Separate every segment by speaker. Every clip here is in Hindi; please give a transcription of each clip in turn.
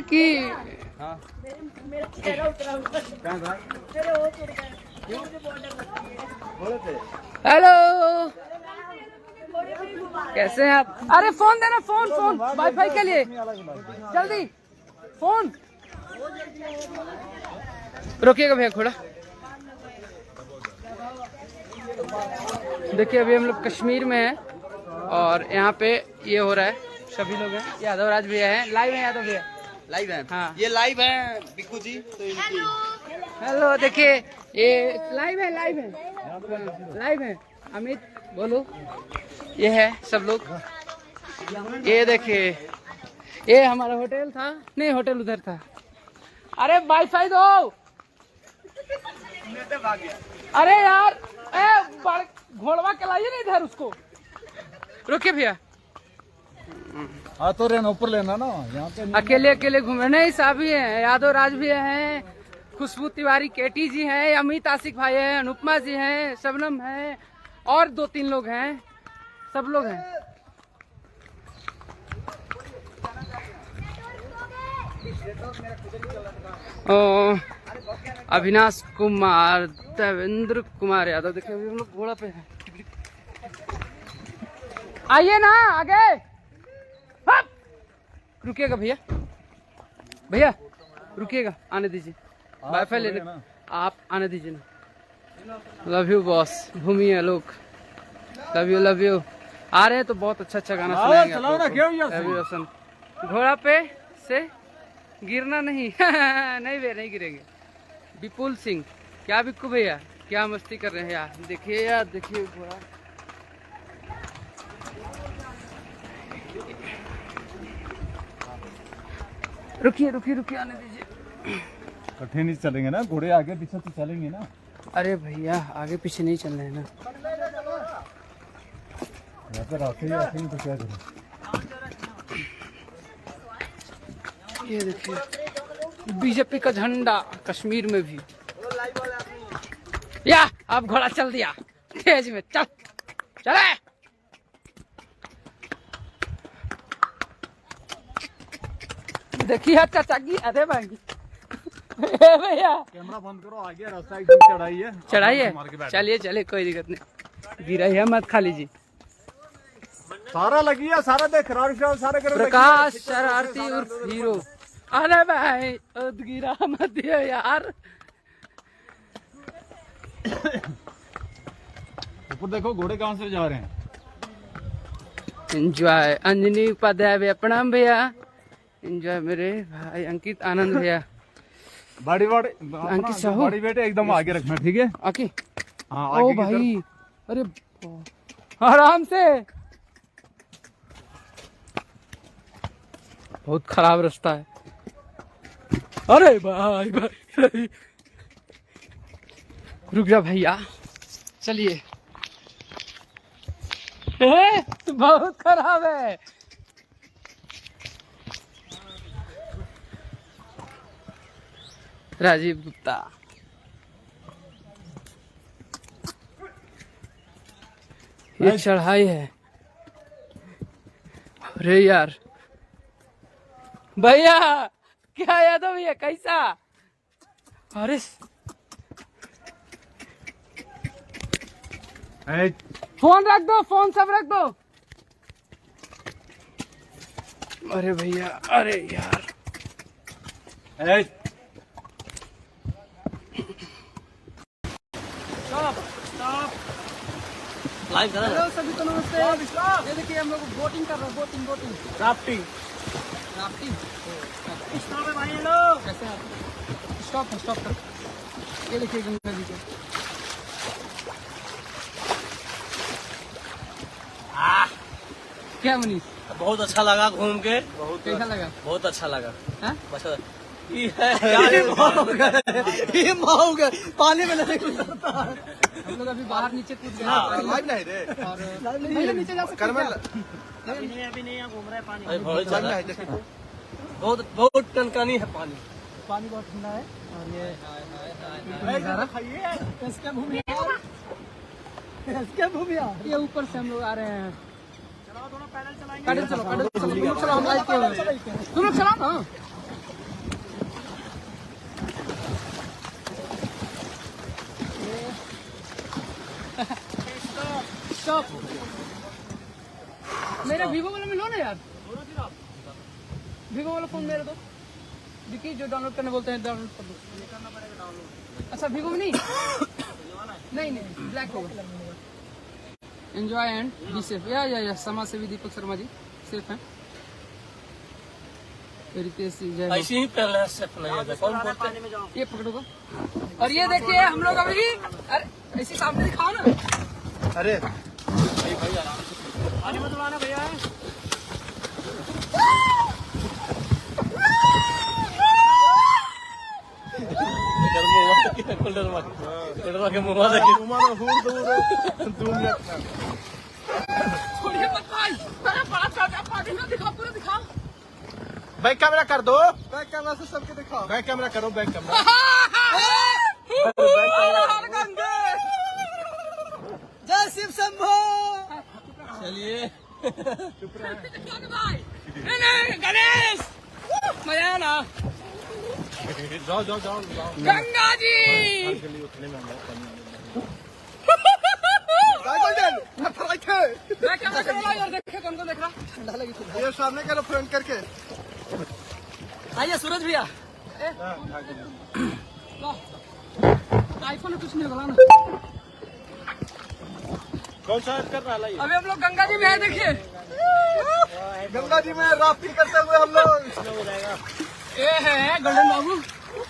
Speaker 1: की। हेलो, कैसे हैं आप? अरे फोन देना, फोन फोन वाईफाई के लिए, जल्दी फोन। रोकिएगा भैया थोड़ा। देखिए अभी हम लोग कश्मीर में हैं और यहाँ पे ये हो रहा है, सभी लोग हैं, यादव राज भैया हैं, लाइव है, यादव भैया लाइव है। हाँ ये लाइव है बिक्कू जी, तो हेलो देखिए ये लाइव है, लाइव है, लाइव है। अमित बोलो, ये है सब लोग। ये देखिए ये हमारा होटल था, नहीं होटल उधर था। अरे वाईफाई दो। अरे यार घोड़वा के लाइए ना इधर उसको। रुकिए भैया।
Speaker 2: हाँ तो रहना ऊपर लेना ना, यहाँ पे
Speaker 1: अकेले अकेले घूम रहे नहीं, सभी हैं, यादव राज भी हैं, खुशबू तिवारी केटी जी हैं, अमित आशिक भाई हैं, अनुपमा जी हैं, शबनम है और 2-3 लोग हैं, सब लोग हैं। अविनाश कुमार, देवेंद्र कुमार यादव। देखिए अभी हम लोग घोड़ा पे हैं। आइए ना आगे। रुकिएगा भैया, भैया रुकिएगा, आने दीजिए, वाईफाई ले लेना, आप आने दीजिए ना। लव यू बॉस, घूमिए लोग, लव यू लव यू। आ रहे हैं तो बहुत अच्छा अच्छा गाना सुनाएंगे। घोड़ा पे से गिरना नहीं नहीं भैया नहीं गिरेंगे। विपुल सिंह, क्या बिक्कू भैया क्या मस्ती कर रहे हैं यार, देखिए यार, देखिए घोड़ा। रुकिए रुकिए रुकिए, आने दीजिए।
Speaker 2: कठिन ही चलेंगे ना, घोड़े आगे पीछे तो चलेंगे ना।
Speaker 1: अरे भैया आगे पीछे नहीं चल रहे हैं ना,
Speaker 2: तो क्या करें।
Speaker 1: ये देखिए बीजेपी का झंडा कश्मीर में भी। या अब घोड़ा चल दिया तेज में, चल चले। देखिए चाचा की, अरे भाई भैया
Speaker 2: कैमरा बंद करो, आगे रास्ता एकदम चढ़ाई है,
Speaker 1: चढ़ाई है, चलिए चलिए कोई दिक्कत नहीं, गिरा है मत खाली जी।
Speaker 2: सारा लगी है, सारा देख सारा
Speaker 1: प्रकाश शरारती उर्फ हीरो। अरे भाई गिरा मत दियो यार।
Speaker 2: ऊपर देखो घोड़े कहाँ से जा रहे हैं।
Speaker 1: एंजॉय अंजनी उपाध्याय भैया, प्रणाम भैया। एंजॉय मेरे भाई अंकित आनंद भैया,
Speaker 2: बड़ी
Speaker 1: अंकित साहू,
Speaker 2: बड़ी बेटे एकदम आगे रखना, ठीक है।
Speaker 1: आके
Speaker 2: हाँ
Speaker 1: ओ भाई, अरे आराम से, बहुत खराब रास्ता है। अरे भाई भाई रुक जा भैया, चलिए। बहुत खराब है। राजीव गुप्ता, ये चढ़ाई है। अरे यार भैया क्या यादव भैया कैसा? अरे फोन रख दो, फोन सब रख दो। अरे भैया, अरे यार
Speaker 2: लाइव कर
Speaker 1: हेलो सभी को नमस्ते। ये देखिए हम लोग बोटिंग कर रहे हैं, boating boating
Speaker 2: rafting
Speaker 1: rafting.
Speaker 2: Stop है भाई लोग,
Speaker 1: कैसे आप? स्टॉप है, स्टॉप करो। ये देखिए गंगा जी को। क्या मनीष,
Speaker 3: बहुत अच्छा लगा घूम के, बहुत
Speaker 1: कैसा लगा?
Speaker 3: बहुत अच्छा लगा।
Speaker 1: हाँ?
Speaker 3: ये माहौल का पानी में नहीं गुजरता।
Speaker 1: हम लोग अभी बाहर नीचे कूद गए और भैया नीचे जा सकते हैं क्या?
Speaker 3: अभी नहीं घूम रहे पानी, बहुत ज्यादा, बहुत बहुत टनकानी है पानी,
Speaker 1: पानी बहुत ठंडा है। और ये ये ऊपर से हम लोग आ रहे हैं। पैदल चलो, पैदल चलो, तुम लोग चलाओ, हम लाइव पे हैं। तुम लोग चलाओ ना। मेरा वीवो वाला में लो ना यार, वीवो वाला फोन मेरा दो, विकी जो डाउनलोड करने बोलते हैं डाउनलोड कर दो। अच्छा वीवो में नहीं नहीं ब्लैक होगा। Enjoy and be safe. या समाज सेवी दीपक शर्मा जी सेफ हैं। रितेश जय
Speaker 3: ऐसे ही पहले सेफ नहीं है, कौन बोलते हैं?
Speaker 1: ये पकड़ो तो। और ये देखिए हम लोग अभी, अरे ऐसे सामने दिखाओ ना।
Speaker 2: अरे
Speaker 3: पानी मत उड़ाना भैया।
Speaker 1: छोड़िए मत भाई, अरे बड़ा चाचा पार्टी में दिखाओ, पूरा दिखाओ।
Speaker 2: बैक कैमरा कर दो, बैक कैमरा से सबके दिखाओ। बैक कैमरा करो, बैक कैमरा।
Speaker 1: जय शिव शंभो।
Speaker 3: चलिए
Speaker 1: भाई नहीं गणेश मजा ना।
Speaker 2: जाओ
Speaker 1: गंगा जी देखे कौन को देख रहा।
Speaker 2: ये सामने करो फ्रंट करके।
Speaker 1: आइए सूरज भैया। आईफोन में कुछ नहीं होगा ना।
Speaker 2: कौन सा कर रहा है?
Speaker 1: अभी हम लोग गंगा जी में आए, देखिए
Speaker 2: गंगा जी में राफ्टिंग करते हुए हम लोग।
Speaker 1: ये है गोल्डन बाबू।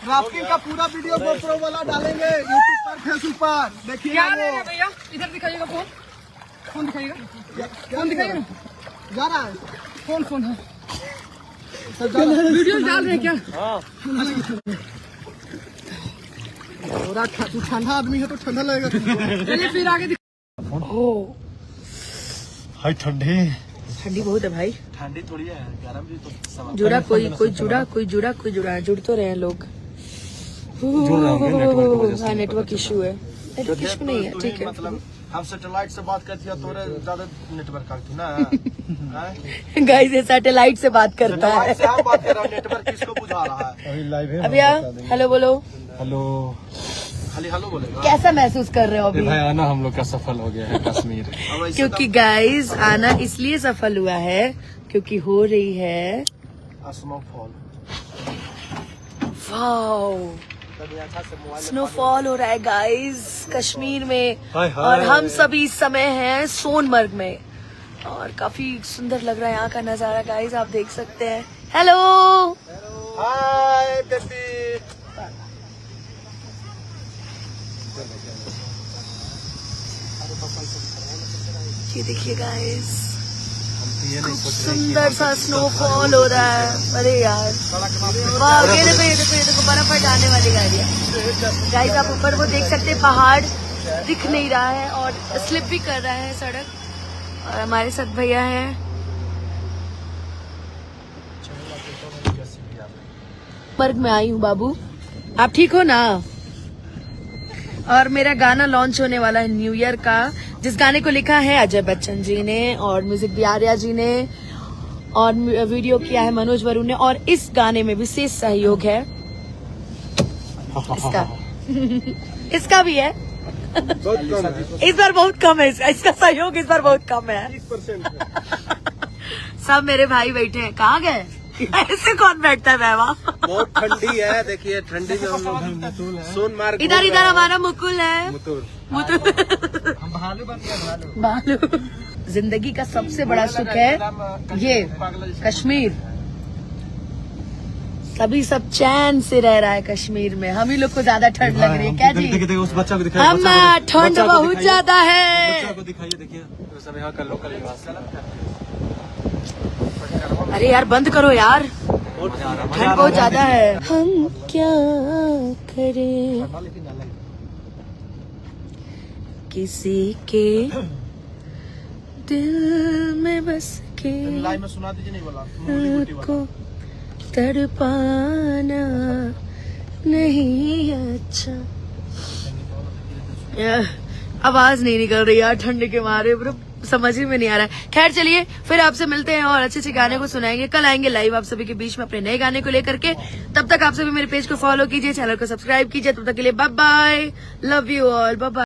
Speaker 2: राफ्टिंग का पूरा वीडियो गोप्रो वाला डालेंगे यूट्यूब पर, फेसबुक पर। देखिए
Speaker 1: क्या ले रहे हैं भैया? इधर दिखाइएगा फोन, फोन दिखाइएगा, फोन दिखाइएगा ना।
Speaker 2: जा रहा है
Speaker 1: फोन है। वीडियो डाल रहे हैं क्या?
Speaker 2: तू ठंडा आदमी है तो ठंडा लगेगा।
Speaker 1: चलिए फिर आगे
Speaker 2: हाय ठंडी
Speaker 4: बहुत है भाई।
Speaker 2: ठंडी थोड़ी है, गर्म भी तो सब।
Speaker 4: जुड़ा कोई जुड़ा जुड़ तो रहे हैं लोग। हाँ नेटवर्क इशू है, नेटवर्क इशू नहीं है, ठीक है।
Speaker 2: मतलब हम सैटेलाइट से बात करती है तो ज्यादा नेटवर्क आती ना।
Speaker 4: गाइस ये सैटेलाइट से बात करता है।
Speaker 2: सैटेलाइट से हम बात कर रहे हैं, नेटवर्क किसको बुझा रहा है? अभी लाइव है।
Speaker 4: अभी हेलो बोलो।
Speaker 2: हेलो, खाली हेलो बोलेगा।
Speaker 4: कैसा महसूस कर रहे हो अभी?
Speaker 2: भाई आना हम लोग का सफल हो गया है कश्मीर।
Speaker 4: क्योंकि गाइस आना इसलिए सफल हुआ है क्योंकि हो रही है
Speaker 2: स्नोफॉल।
Speaker 4: वाओ, स्नोफॉल हो रहा है गाइस कश्मीर में। और हम सभी इस समय हैं सोनमर्ग में और काफी सुंदर लग रहा है यहाँ का नजारा गाइस, आप देख सकते हैं। Hello
Speaker 2: hi baby.
Speaker 4: ये देखिए गाइस सुंदर सा स्नोफॉल हो रहा है। अरे यार वाह, ये देखो बर्फ हटाने वाली गाड़ियाँ गाइस। आप ऊपर वो देख सकते हैं, पहाड़ दिख नहीं रहा है और स्लिप भी कर रहा है सड़क। और हमारे साथ भैया हैं। मर्ग में आई हूँ बाबू, आप ठीक हो ना? और मेरा गाना लॉन्च होने वाला है न्यू ईयर का, जिस गाने को लिखा है अजय बच्चन जी ने और म्यूजिक भी आर्या जी ने और वीडियो किया है मनोज वरुण ने। और इस गाने में विशेष सहयोग है इसका इसका भी है। इस बार बहुत कम है इसका सहयोग, इस बार बहुत कम है। सब मेरे भाई बैठे हैं, कहाँ गए? ऐसे कौन बैठता है महवा?
Speaker 2: बहुत ठंडी है, देखिए ठंडी में हम लोग सोनमार्ग।
Speaker 4: इधर हमारा मुकुल है। भालू। जिंदगी का सबसे बड़ा सुख है ये कश्मीर। सभी सब चैन से रह रहा है कश्मीर में, हम ही लोग को ज्यादा ठंड लग रही है। क्या जी?
Speaker 2: उस बच्चा को दिखाइए।
Speaker 4: हम ठंड बहुत ज्यादा है।
Speaker 2: बच्चा को दिखाइए, देखिए सब यहाँ का लोकल लिबास।
Speaker 4: अरे यार बंद करो यार, ठंड बहुत ज्यादा है। हम क्या करें किसी के दिल में बस के
Speaker 2: लाइन में सुना दीजिए। नहीं बोला
Speaker 4: को तड़पाना नहीं अच्छा। आवाज नहीं निकल रही यार ठंड के मारे, समझ ही में नहीं आ रहा है। खैर चलिए फिर आपसे मिलते हैं और अच्छे अच्छे गाने को सुनाएंगे। कल आएंगे लाइव आप सभी के बीच में अपने नए गाने को लेकर के। तब तक आप सभी मेरे पेज को फॉलो कीजिए, चैनल को सब्सक्राइब कीजिए। तब तक के लिए bye bye, love you all, bye bye.